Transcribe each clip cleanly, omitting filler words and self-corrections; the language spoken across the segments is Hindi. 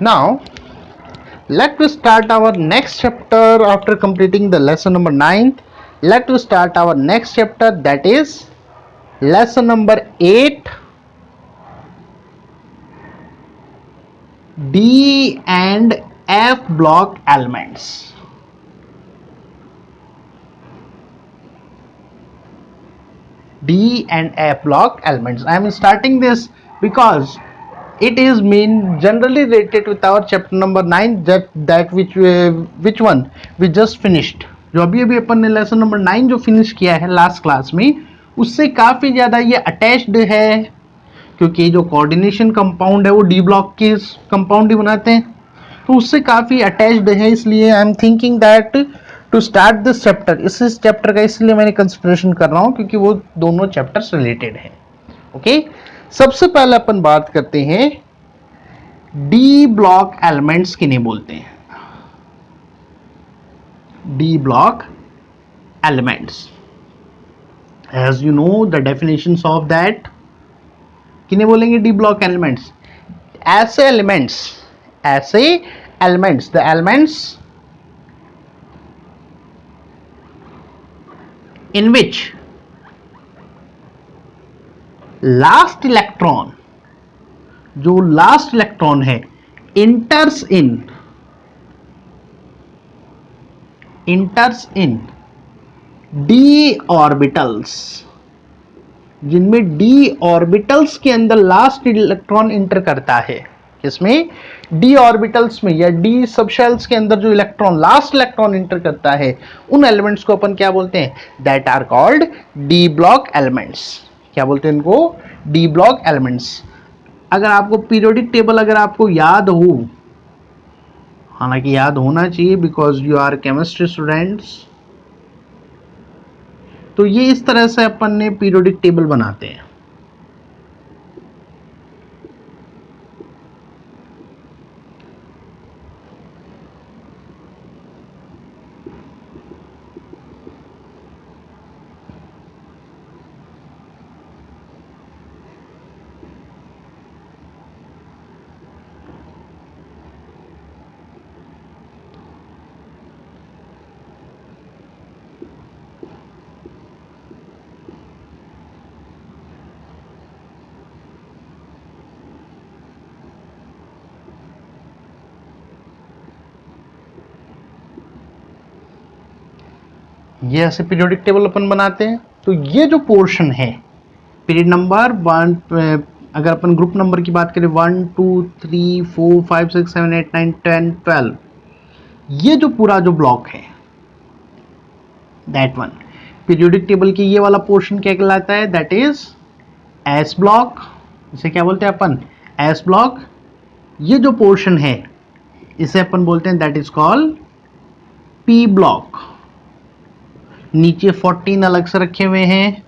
Now, let us start our next chapter after completing the lesson number 9. Let us start our next chapter, that is lesson number 8, D and F block elements. D and F block elements. I am starting this because it is generally related with our chapter number 9, that which one we just finished. जो अभी अपन ने लेसन नंबर 9 जो फिनिश किया है लास्ट क्लास में, उससे काफी ज्यादा ये अटैच्ड है, क्योंकि जो कोऑर्डिनेशन कंपाउंड है वो डी ब्लॉक के कंपाउंड ही बनाते हैं, तो उससे काफी अटैच्ड है. इसलिए I am thinking that to start this chapter, इस चैप्टर का इसलिए मैंने कंसिडरेशन कर रहा हूं क्योंकि वो दोनों चैप्टर्स रिलेटेड हैं. ओके, सबसे पहले अपन बात करते हैं डी ब्लॉक एलिमेंट्स किन्हें बोलते हैं. D block elements, as you know the definitions of that. किन्हें बोलेंगे डी ब्लॉक एलिमेंट्स? ऐसे elements the elements in which last electron, जो लास्ट इलेक्ट्रॉन है, इंटर्स इन डी ऑर्बिटल्स, जिनमें डी ऑर्बिटल्स के अंदर लास्ट इलेक्ट्रॉन इंटर करता है. किसमें? डी ऑर्बिटल्स में या डी सबशेल्स के अंदर जो इलेक्ट्रॉन लास्ट इलेक्ट्रॉन इंटर करता है, उन एलिमेंट्स को अपन क्या बोलते हैं? That are called d block elements. क्या बोलते हैं इनको? D block elements. अगर आपको पीरियोडिक टेबल अगर आपको याद हो, हालांकि याद होना चाहिए because you are chemistry students, तो ये इस तरह से अपन ने पीरियोडिक टेबल बनाते हैं. ये ऐसे पीरियोडिक टेबल अपन बनाते हैं. तो ये जो पोर्शन है पीरियड नंबर 1, अगर अपन ग्रुप नंबर की बात करें 1 2 3 4 5 6 7 8 9 10 12, ये जो पूरा जो ब्लॉक है दैट वन पीरियोडिक टेबल की, ये वाला पोर्शन क्या कहलाता है? That is S block. इसे क्या बोलते हैं अपन? S block. ये जो पोर्शन है इसे अपन बोलते हैं that is called P block. नीचे 14 अलग से रखे हुए हैं,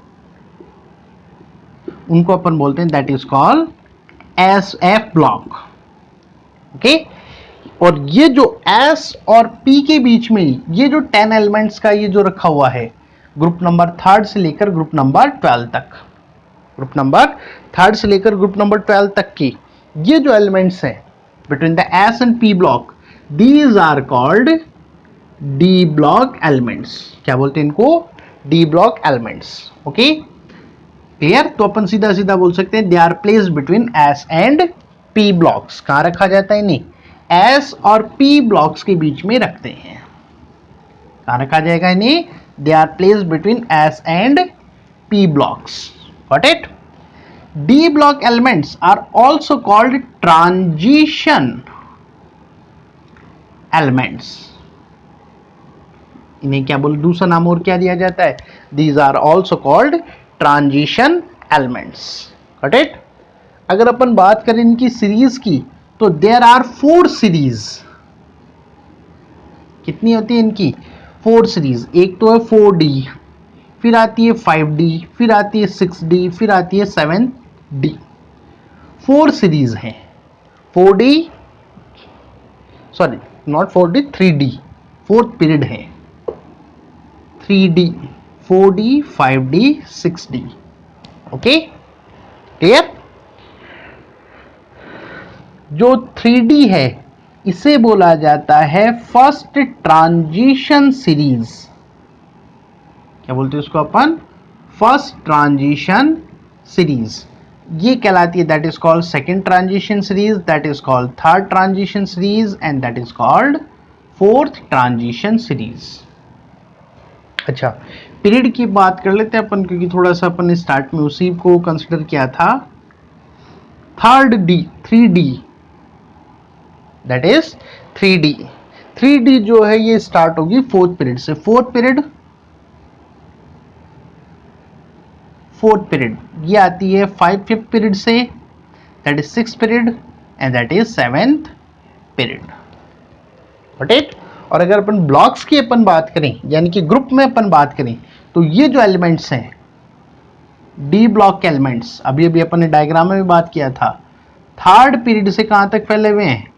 उनको अपन बोलते हैं that is called S F block. Okay, और ये जो एस और पी के बीच में ये जो 10 एलिमेंट्स का ये जो रखा हुआ है ग्रुप नंबर 3 से लेकर ग्रुप नंबर 12 तक, ग्रुप नंबर 3 से लेकर ग्रुप नंबर 12 तक की ये जो एलिमेंट्स हैं between the s and p block, these are called d block elements. क्या बोलते हैं इनको? D block elements. Okay, clear? तो अपन सीधा सीधा बोल सकते हैं they are placed between s and p blocks. कहां रखा जाता है? नहीं, एस और पी ब्लॉक्स के बीच में रखते हैं. कहां रखा जाएगा इन्हें? They are placed between s and p blocks. Got it? D block elements are also called transition elements. इन्हें क्या बोल, दूसरा नाम और क्या दिया जाता है? These are also called transition elements. Got it? अगर अपन बात करें इनकी सीरीज की, तो देयर आर 4 सीरीज. कितनी होती है इनकी? 4 सीरीज. एक तो है 4D, फिर आती है 5D, फिर आती है 6D, फिर आती है 7D. 4 सीरीज हैं. 4D, sorry not 4D, 3D, 4th period है. 3D, 4D, 5D, 6D. Okay, clear? जो 3D है इसे बोला जाता है फर्स्ट ट्रांजिशन सीरीज। क्या बोलते हैं उसको अपन? First transition series. ये कहलाती है, that is called second transition series, that is called third transition series and that is called fourth transition series. अच्छा, पीरियड की बात कर लेते हैं अपन, क्योंकि थोड़ा सा अपन ने स्टार्ट में उसी को कंसिडर किया था। Third D, 3D, that is 3D। 3D जो है ये स्टार्ट होगी फोर्थ पीरियड से। फोर्थ पीरियड ये आती है फिफ्थ पीरियड से, that is six period and that is seventh period. Got it? और अगर अपन ब्लॉक्स की अपन बात करें, यानी कि ग्रुप में अपन बात करें, तो ये जो एलिमेंट्स हैं डी ब्लॉक के एलिमेंट्स, अभी अभी अपन ने डायग्राम में भी बात किया था, थर्ड पीरियड से कहां तक फैले हुए हैं,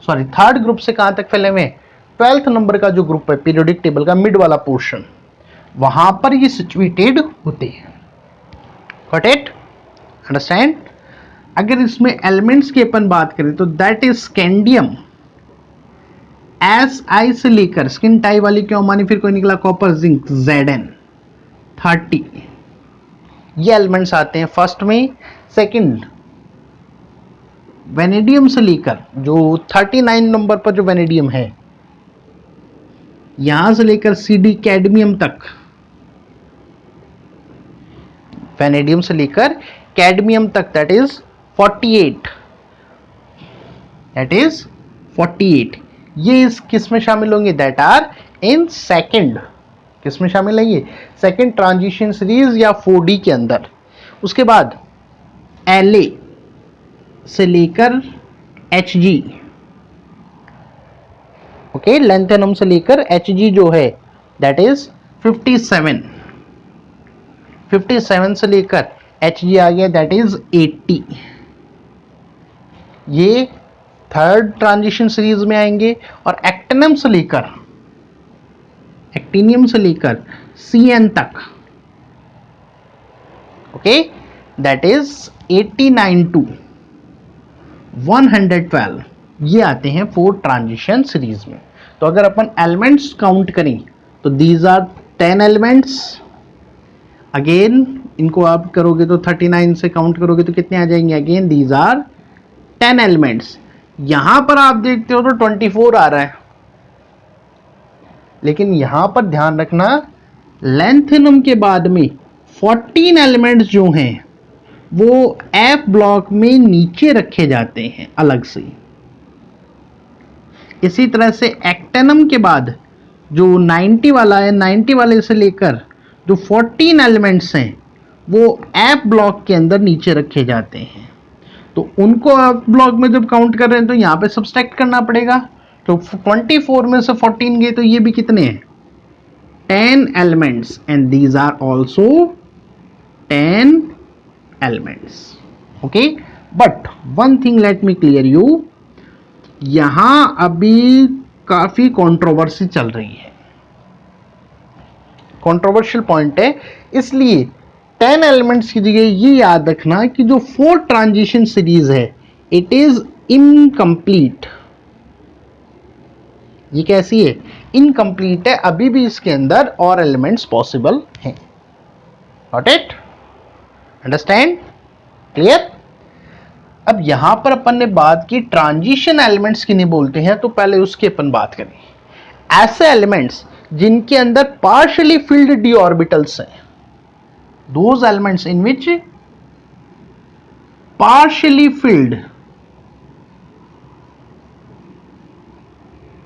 सॉरी थर्ड ग्रुप से कहां तक फैले हुए हैं, 12th नंबर का जो ग्रुप है पीरियोडिक टेबल का मिड वाला पोर्शन, वहां पर ये सिचुएटेड होते हैं। Got it? अंडरस्टैंड? अगर इसमें एलिमेंट्स की अपन बात करें तो दैट इज स्कैंडियम, SI से लेकर स्किन टाई वाली क्यों मानी, फिर कोई निकला कॉपर जिंक Zn30, ये एलिमेंट्स आते हैं फर्स्ट में। सेकंड, वेनेडियम से लेकर जो 39 नंबर पर जो वेनेडियम है, यहां से लेकर CD कैडमियम तक, वेनेडियम से लेकर कैडमियम तक, दैट इज 48, ये इस किस में शामिल होंगे, दैट आर इन सेकंड, किस में शामिल है ये, सेकंड ट्रांजिशन सीरीज या 4D के अंदर। उसके बाद LA से लेकर HG, ओके, लेंथेनम से लेकर HG जो है दैट इज 57 से लेकर HG आ गया दैट इज 80, ये थर्ड ट्रांजिशन सीरीज में आएंगे। और एक्टिनियम से लेकर CN तक, ओके, दैट इज 89 to 112, ये आते हैं फोर्थ ट्रांजिशन सीरीज में। तो अगर अपन एलिमेंट्स काउंट करें तो दीज आर 10 एलिमेंट्स। अगेन इनको आप करोगे तो 39 से काउंट करोगे तो कितने आ जाएंगे, अगेन दीज आर 10 एलिमेंट्स। यहां पर आप देखते हो तो 24 आ रहा है, लेकिन यहां पर ध्यान रखना लेंथेनम के बाद में 14 एलिमेंट्स जो हैं वो F ब्लॉक में नीचे रखे जाते हैं अलग से। इसी तरह से एक्टेनम के बाद जो 90 वाला है, 90 वाले से लेकर जो 14 एलिमेंट्स हैं वो F ब्लॉक के अंदर नीचे रखे जाते हैं। तो उनको F ब्लॉक में जब काउंट कर रहे हैं तो यहाँ पे सब्सट्रैक्ट करना पड़ेगा। तो 24 में से 14 गए तो ये भी कितने हैं, 10 elements, and these are also 10 elements. Okay, but one thing let me clear you, यहां अभी काफी कंट्रोवर्सी चल रही है, कंट्रोवर्शियल पॉइंट है, इसलिए 10 एलिमेंट्स की जगह ये याद रखना कि जो फोर्थ ट्रांजिशन सीरीज है इट इज इनकम्प्लीट। ये कैसी है, इनकम्प्लीट है, अभी भी इसके अंदर और एलिमेंट्स पॉसिबल हैं। Got it? अंडरस्टैंड? क्लियर? अब यहां पर अपन ने बात की ट्रांजिशन एलिमेंट्स किन्हें बोलते हैं, तो पहले उसकी अपन बात करें। ऐसे एलिमेंट्स जिनके अंदर पार्शियली फिल्ड डी ऑर्बिटल्स हैं, those elements in which partially field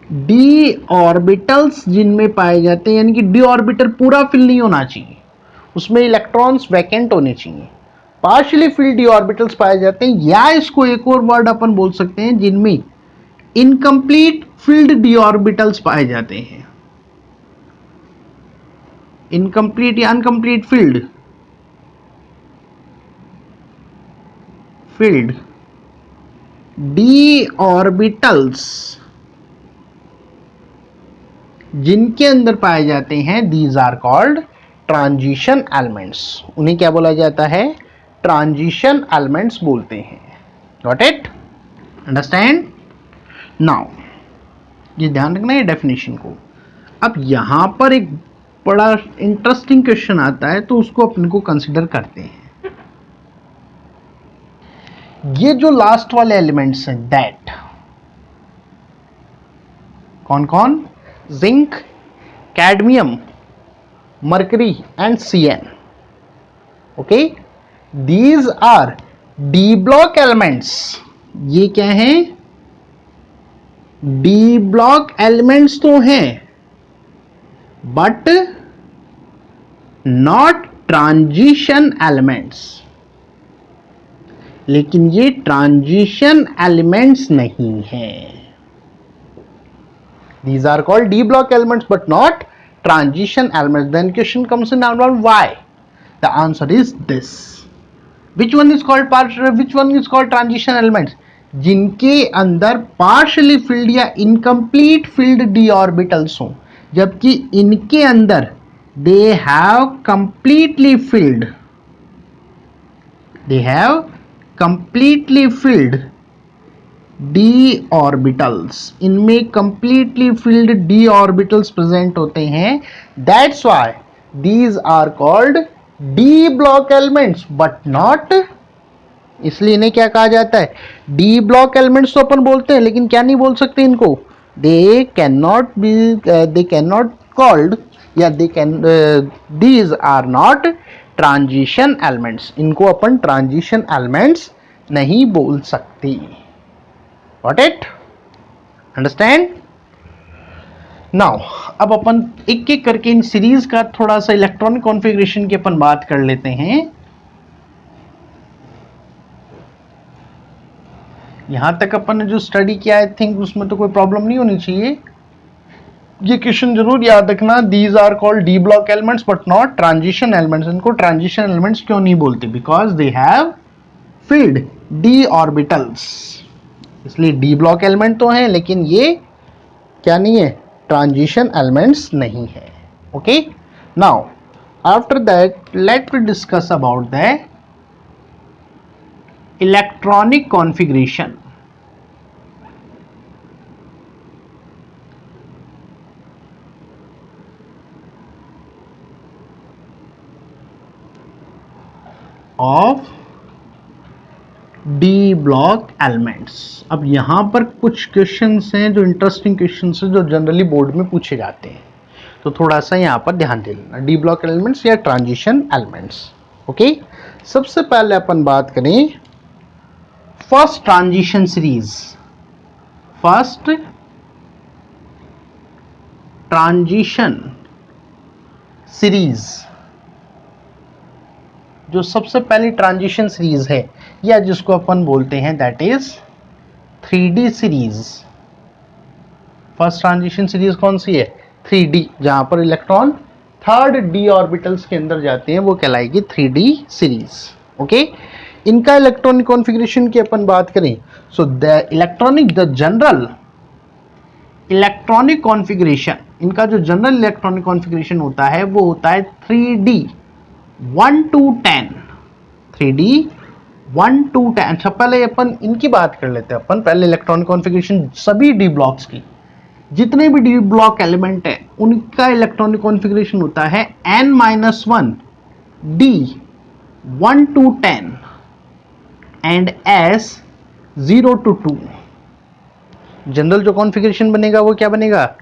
d orbitals जिनमें पाए जाते हैं, यानी कि डी ऑर्बिटल पूरा फिल नहीं होना चाहिए, उसमें इलेक्ट्रॉन्स वैकेंट होने चाहिए, पार्शियली फिल्ड डी ऑर्बिटल्स पाए जाते हैं, या इसको एक और वर्ड अपन बोल सकते हैं जिनमें इनकम्प्लीट फिल्ड डी ऑर्बिटल्स पाए जाते हैं। इनकम्प्लीट या अनकम्प्लीट फिल्ड डी ऑर्बिटल्स जिनके अंदर पाए जाते हैं, these are called transition elements. उन्हें क्या बोला जाता है, ट्रांजिशन एलिमेंट्स बोलते हैं। Got it? अंडरस्टैंड? नाउ ये ध्यान रखना है डेफिनेशन को। अब यहां पर एक बड़ा इंटरेस्टिंग क्वेश्चन आता है, तो उसको अपने को कंसिडर करते हैं। ये जो लास्ट वाले एलिमेंट्स हैं दैट, कौन कौन? Zinc, cadmium, mercury and Cn. Okay, these R D block elements. ये क्या हैं? डी ब्लॉक एलिमेंट्स तो हैं, बट नॉट ट्रांजिशन एलिमेंट्स। लेकिन ये ट्रांजिशन एलिमेंट्स नहीं है। These are called D block elements but not transition elements. Then question comes in number why? The answer is this. Which one is called transition elements? जिनके अंदर partially filled या incomplete filled d orbitals हो, जबकि इनके अंदर they have completely filled d orbitals. इनमें completely filled d orbitals present होते हैं. That's why these are called d block elements but not, इसलिए इन्हें क्या कहा जाता है? d block elements तो अपन बोलते हैं, लेकिन क्या नहीं बोल सकते इनको? they cannot called या these are not transition elements. इनको अपन transition elements नहीं बोल सकते. Got it? Understand? Now, अब अपन एक एक करके इन सीरीज का थोड़ा सा इलेक्ट्रॉनिक कॉन्फ़िगरेशन की अपन बात कर लेते हैं. यहां तक अपन ने जो स्टडी किया, आई थिंक उसमें तो कोई प्रॉब्लम नहीं होनी चाहिए. ये क्वेश्चन जरूर याद रखना. These are called d block elements but not transition elements. इनको ट्रांजिशन एलिमेंट्स क्यों नहीं बोलते? Because they have filled d orbitals. इसलिए डी ब्लॉक एलिमेंट तो हैं, लेकिन ये क्या नहीं है? ट्रांजिशन एलिमेंट्स नहीं है. Okay, now after that let me discuss about the electronic configuration. Of D block elements. अब यहां पर कुछ क्वेश्चंस हैं जो इंटरेस्टिंग क्वेश्चंस हैं, जो जनरली बोर्ड में पूछे जाते हैं, तो थोड़ा सा यहां पर ध्यान दे लेना. डी ब्लॉक एलिमेंट्स या ट्रांजिशन एलिमेंट्स. ओके, सबसे पहले अपन बात करें first transition series. First transition series, जो सबसे पहली ट्रांजिशन सीरीज है, या जिसको अपन बोलते हैं that is 3D series. First transition series कौन सी है? 3D, जहां पर इलेक्ट्रॉन थर्ड d ऑर्बिटल्स के अंदर जाते हैं, वो कहलाएगी 3D सीरीज. ओके, इनका इलेक्ट्रॉनिक कॉन्फ़िगरेशन की अपन बात करें, so the general electronic configuration, इनका जो जनरल इलेक्ट्रॉनिक कॉन्फ़िगरेशन होता है वो होता है 3D 1 to 10. 3D 1 to 10. अच्छा, पहले अपन इनकी बात कर लेते हैं. अपन पहले इलेक्ट्रॉनिक कॉन्फ़िगरेशन सभी डी ब्लॉक्स की, जितने भी डी ब्लॉक एलिमेंट है, उनका इलेक्ट्रॉनिक कॉन्फ़िगरेशन होता है n-1 d 1 to 10 and s 0 to 2. General जो कॉन्फ़िगरेशन बनेगा वो क्या बनेगा?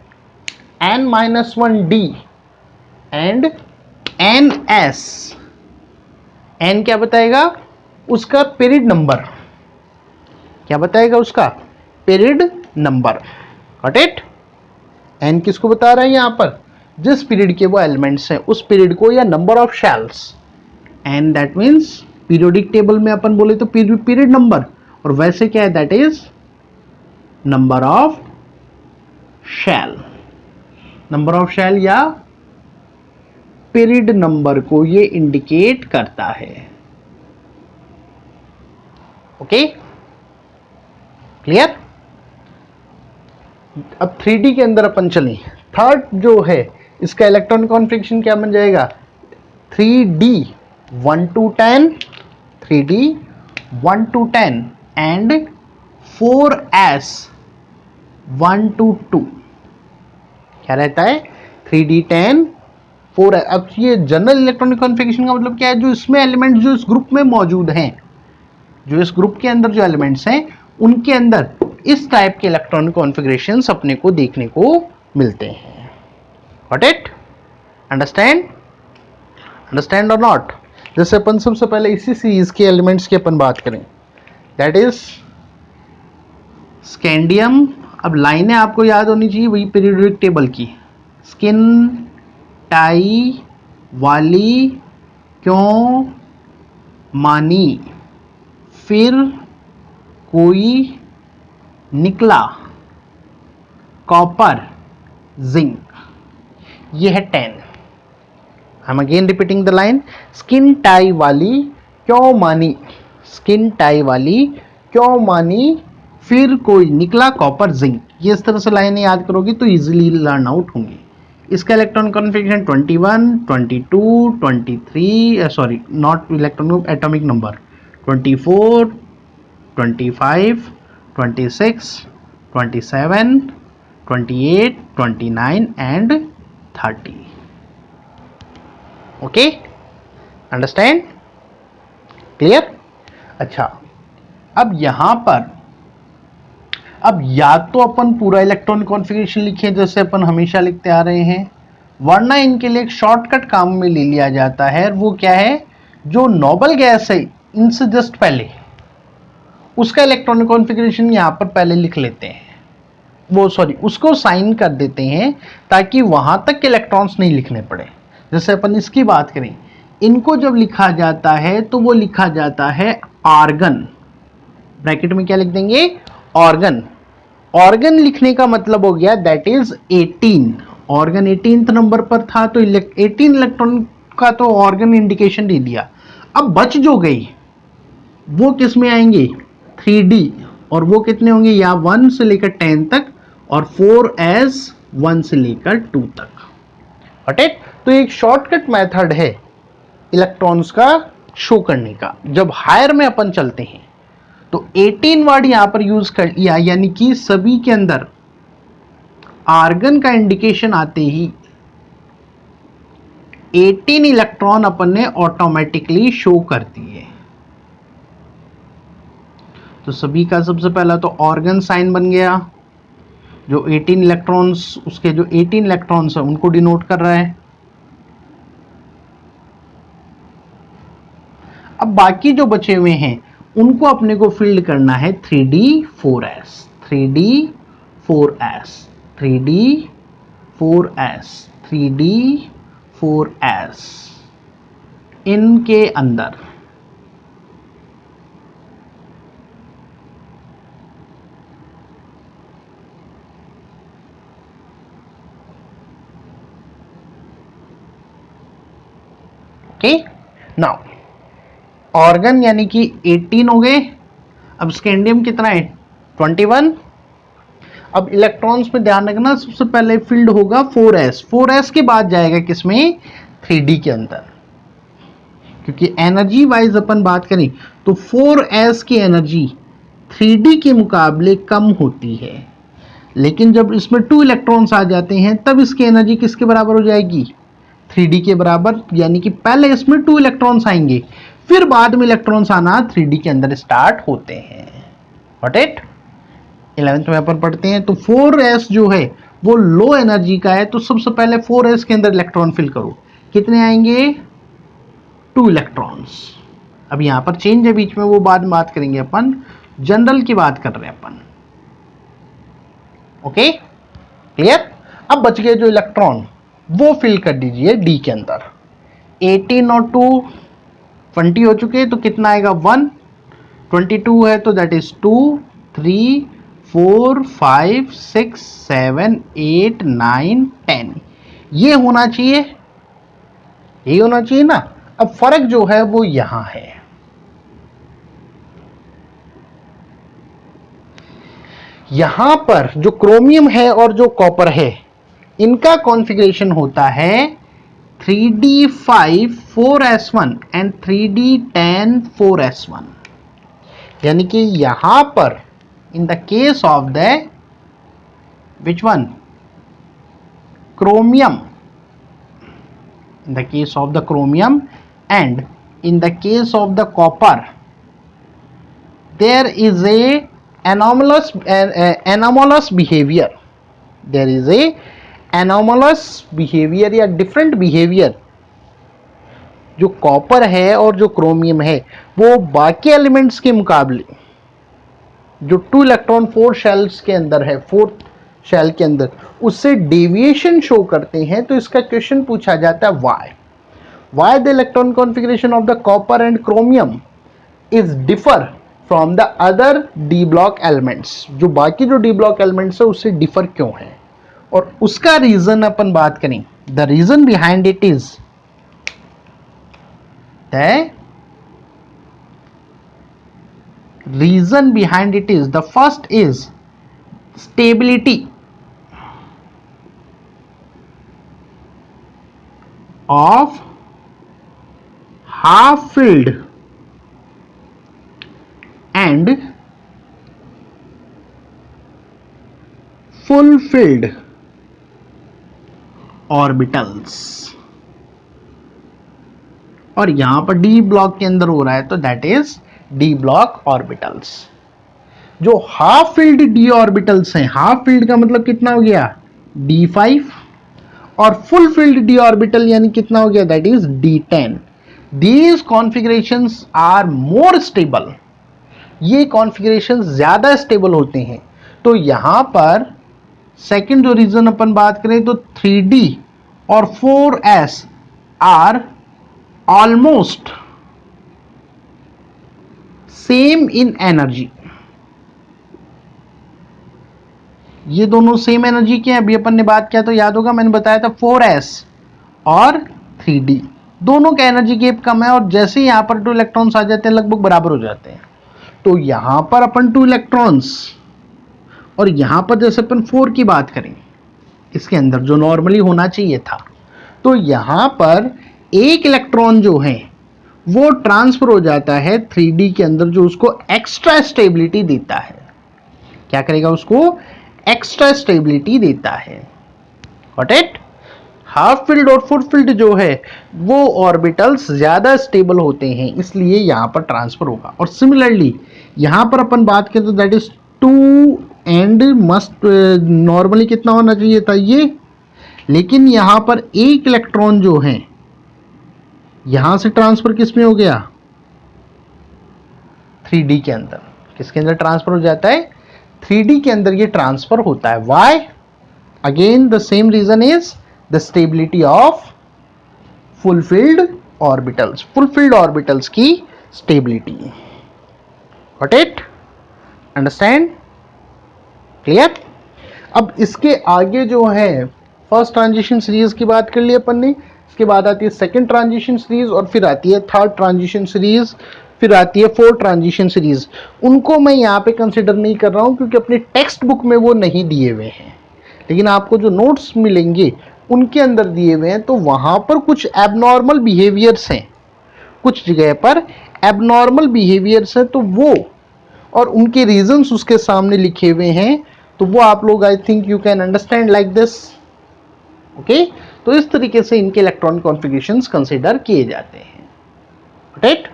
n-1 d and ns. n क्या बताएगा? उसका पीरियड नंबर. क्या बताएगा? उसका period number. Got it? n किसको बता रहा है यहां पर? जिस पीरियड के वो एलिमेंट्स हैं, उस पीरियड को, या number of shells. And that means periodic table में अपन बोले तो पीरियड नंबर, और वैसे क्या है? That is number of shell. Number of shell या पीरियड नंबर को ये इंडिकेट करता है. Okay, clear? अब 3D के अंदर अपन चलें. थर्ड जो है, इसका इलेक्ट्रॉनिक कॉन्फ़िगरेशन क्या बन जाएगा? 3D 1 to 10, 3D 1 to 10 and 4S 1 to 2. क्या रहता है 3d10 4। अब ये जनरल इलेक्ट्रॉनिक कॉन्फ़िगरेशन का मतलब क्या है, जो इसमें एलिमेंट जो इस ग्रुप में मौजूद हैं, जो इस ग्रुप के अंदर जो एलिमेंट्स हैं उनके अंदर इस टाइप के इलेक्ट्रॉनिक कॉन्फ़िगरेशंस अपने को देखने को मिलते हैं। Got it? अंडरस्टैंड? अंडरस्टैंड और नॉट? जैसे अपन सबसे पहले इसी सीरीज के एलिमेंट्स की अपन बात करें, दैट इज स्कैंडियम। अब लाइनें आपको याद होनी चाहिए वही पीरियोडिक टेबल की, स्किन टाई वाली क्यों मानी, फिर कोई निकला, कॉपर, जिंक। ये है 10। I'm again repeating the line, skin tie वाली क्यों मानी, स्किन टाई वाली क्यों मानी, फिर कोई निकला, कॉपर, जिंक। ये इस तरह से लाइनें याद करोगी तो इजीली लर्न आउट होंगी। इसका electron configuration 21, 22, 23, sorry not electron, atomic number 24, 25, 26, 27, 28, 29 and 30। Okay, understand? Clear? अच्छा, अब यहां पर अब या तो अपन पूरा इलेक्ट्रॉन कॉन्फ़िगरेशन लिखें जैसे अपन हमेशा लिखते आ रहे हैं, वरना इनके लिए एक शॉर्टकट काम में ले लिया जाता है। वो क्या है, जो नोबल गैस है इनसे जस्ट पहले उसका इलेक्ट्रॉनिक कॉन्फ़िगरेशन यहां पर पहले लिख लेते हैं, वो सॉरी उसको साइन कर देते हैं ताकि वहां तक के इलेक्ट्रॉन्स नहीं लिखने पड़े। जैसे अपन इसकी बात करें, इनको जब लिखा जाता है तो वो लिखा जाता है आर्गन, ब्रैकेट में क्या लिख देंगे, ऑर्गन। ऑर्गन लिखने का मतलब हो गया that is 18। Organ 18th number पर था तो 18 इलेक्ट्रॉन का तो ऑर्गन इंडिकेशन दे दिया। अब बच जो गई वो किस में आएंगे, 3D, और वो कितने होंगे, या 1 से लेकर 10 तक और 4s 1 से लेकर 2 तक। राइट? तो एक शॉर्टकट मेथड है इलेक्ट्रॉन्स का शो करने का। जब हायर में अपन चलते हैं तो 18 वर्ड यहां पर यूज कर लिया, यानी कि सभी के अंदर आर्गन का इंडिकेशन आते ही 18 इलेक्ट्रॉन अपन ने ऑटोमेटिकली शो कर दिए। तो सभी का सबसे पहला तो ऑर्गन साइन बन गया, जो 18 इलेक्ट्रॉन्स, उसके जो 18 इलेक्ट्रॉन्स है उनको डिनोट कर रहा है। अब बाकी जो बचे हुए हैं उनको अपने को फील्ड करना है 3d4s, 3d4s, 3d4s, 3d4s इनके अंदर। ओके, नाउ ऑर्गन यानी कि 18 हो गए। अब स्कैंडियम कितना है, 21। अब इलेक्ट्रॉन्स में ध्यान रखना, सबसे पहले फील्ड होगा 4s, 4s के बाद जाएगा किसमें, 3d के अंदर। क्योंकि एनर्जी वाइज अपन बात करें तो 4s की एनर्जी 3d के मुकाबले कम होती है, लेकिन जब इसमें 2 इलेक्ट्रॉन्स आ जाते हैं तब इसकी एनर्जी किसके बराबर हो जाएगी, 3d के बराबर। यानी कि पहले इसमें 2 इलेक्ट्रॉन्स आएंगे, फिर बाद में इलेक्ट्रॉन्स आना 3d के अंदर स्टार्ट होते हैं। What it? 11th में अपन पढ़ते हैं। तो 4s जो है वो लो एनर्जी का है, तो सबसे पहले 4s के अंदर इलेक्ट्रॉन फिल करो, कितने आएंगे, 2 इलेक्ट्रॉन्स। अब यहां पर चेंज है बीच में, वो बाद में बात करेंगे, अपन जनरल की बात कर रहे हैं अपन। Okay, clear? अब बच गए जो इलेक्ट्रॉन वो फिल कर दीजिए डी के अंदर। 18 और 2 20 हो चुके, तो कितना आएगा, 1। 22 है तो दैट इज 2, 3, 4, 5, 6, 7, 8, 9, 10। ये होना चाहिए, यही होना चाहिए ना। अब फर्क जो है वो यहां है, यहां पर जो क्रोमियम है और जो कॉपर है इनका कॉन्फ़िगरेशन होता है 3d5 4s1 and 3d10 4s1। यानी कि यहां पर in the case of the which one, chromium, in the case of the chromium, and in the case of the copper, there is a anomalous behavior. There is a anomalous behavior या different behavior जो कॉपर है और जो क्रोमियम है वो बाकी एलिमेंट्स के मुकाबले जो 2 इलेक्ट्रॉन 4 शेल्स के अंदर है, 4th शेल के अंदर, उससे डेविएशन शो करते हैं। तो इसका क्वेश्चन पूछा जाता है why the electron configuration of the copper and chromium is differ from the other D block elements. जो बाकी जो डी ब्लॉक एलिमेंट्स है उससे डिफर क्यों है, और उसका रीजन अपन बात करें। The reason behind it is the first is stability of half filled and full filled orbitals, और यहां पर डी ब्लॉक के अंदर हो रहा है तो that is D block orbitals. जो हाफ फील्ड डी ऑर्बिटल्स हैं, हाफ फील्ड का मतलब कितना हो गया d5, और फुल फील्ड डी ऑर्बिटल यानी कितना हो गया that is d10। These configurations are more stable, ये कॉन्फ़िगरेशंस ज्यादा स्टेबल होते हैं। तो यहां पर सेकंड जो रीजन अपन बात करें तो 3d और 4s are almost same in energy. ये दोनों सेम एनर्जी के हैं। अभी अपन ने बात किया तो याद होगा, मैंने बताया था 4s और 3d दोनों का एनर्जी गैप कम है, और जैसे यहां पर 2 इलेक्ट्रॉन्स आ जाते हैं लगभग बराबर हो जाते हैं। तो यहां पर अपन 2 इलेक्ट्रॉन्स, और यहां पर जैसे अपन 4 की बात करें इसके अंदर जो नॉर्मली होना चाहिए था, तो यहां पर एक इलेक्ट्रॉन जो है वो ट्रांसफर हो जाता है 3d के अंदर, जो उसको एक्स्ट्रा स्टेबिलिटी देता है। क्या करेगा, उसको एक्स्ट्रा स्टेबिलिटी देता है। Got it. हाफ फील्ड और फुल फील्ड जो है वो ऑर्बिटल्स ज्यादा स्टेबल होते हैं, इसलिए यहां पर ट्रांसफर होगा। और सिमिलरली यहां पर अपन बात करें तो that is 2 and must normally कितना होना चाहिए था ये, लेकिन यहां पर एक इलेक्ट्रॉन जो है यहां से ट्रांसफर किस में हो गया 3d के अंदर। किसके अंदर ट्रांसफर हो जाता है 3d के अंदर ये ट्रांसफर होता है। Why, again the same reason is the stability of fulfilled orbitals, fulfilled orbitals की stability. Got it, understand, clear. अब इसके आगे जो है फर्स्ट ट्रांजिशन सीरीज की बात कर ली अपन ने, इसके बाद आती है सेकंड ट्रांजिशन सीरीज, और फिर आती है थर्ड ट्रांजिशन सीरीज, फिर आती है फोर्थ ट्रांजिशन सीरीज। उनको मैं यहाँ पे कंसिडर नहीं कर रहा हूँ क्योंकि अपने टेक्स्ट बुक में वो नहीं दिए हुए हैं, लेकिन आपको जो नोट्स मिलेंगे उनके अंदर दिए हुए हैं। तो वहाँ पर कुछ एबनॉर्मल बिहेवियर्स हैं, कुछ जगह पर एबनॉर्मल बिहेवियर्स हैं, तो वो और उनके रीजंस उसके सामने लिखे हुए हैं। तो वो आप लोग I think you can understand like this, okay. तो इस तरीके से इनके इलेक्ट्रॉन कॉन्फ़िगरेशंस कंसीडर किए जाते हैं, राइट।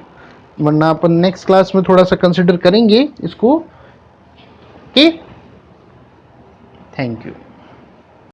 वरना अपन नेक्स्ट क्लास में थोड़ा सा कंसीडर करेंगे इसको, ओके। Thank you.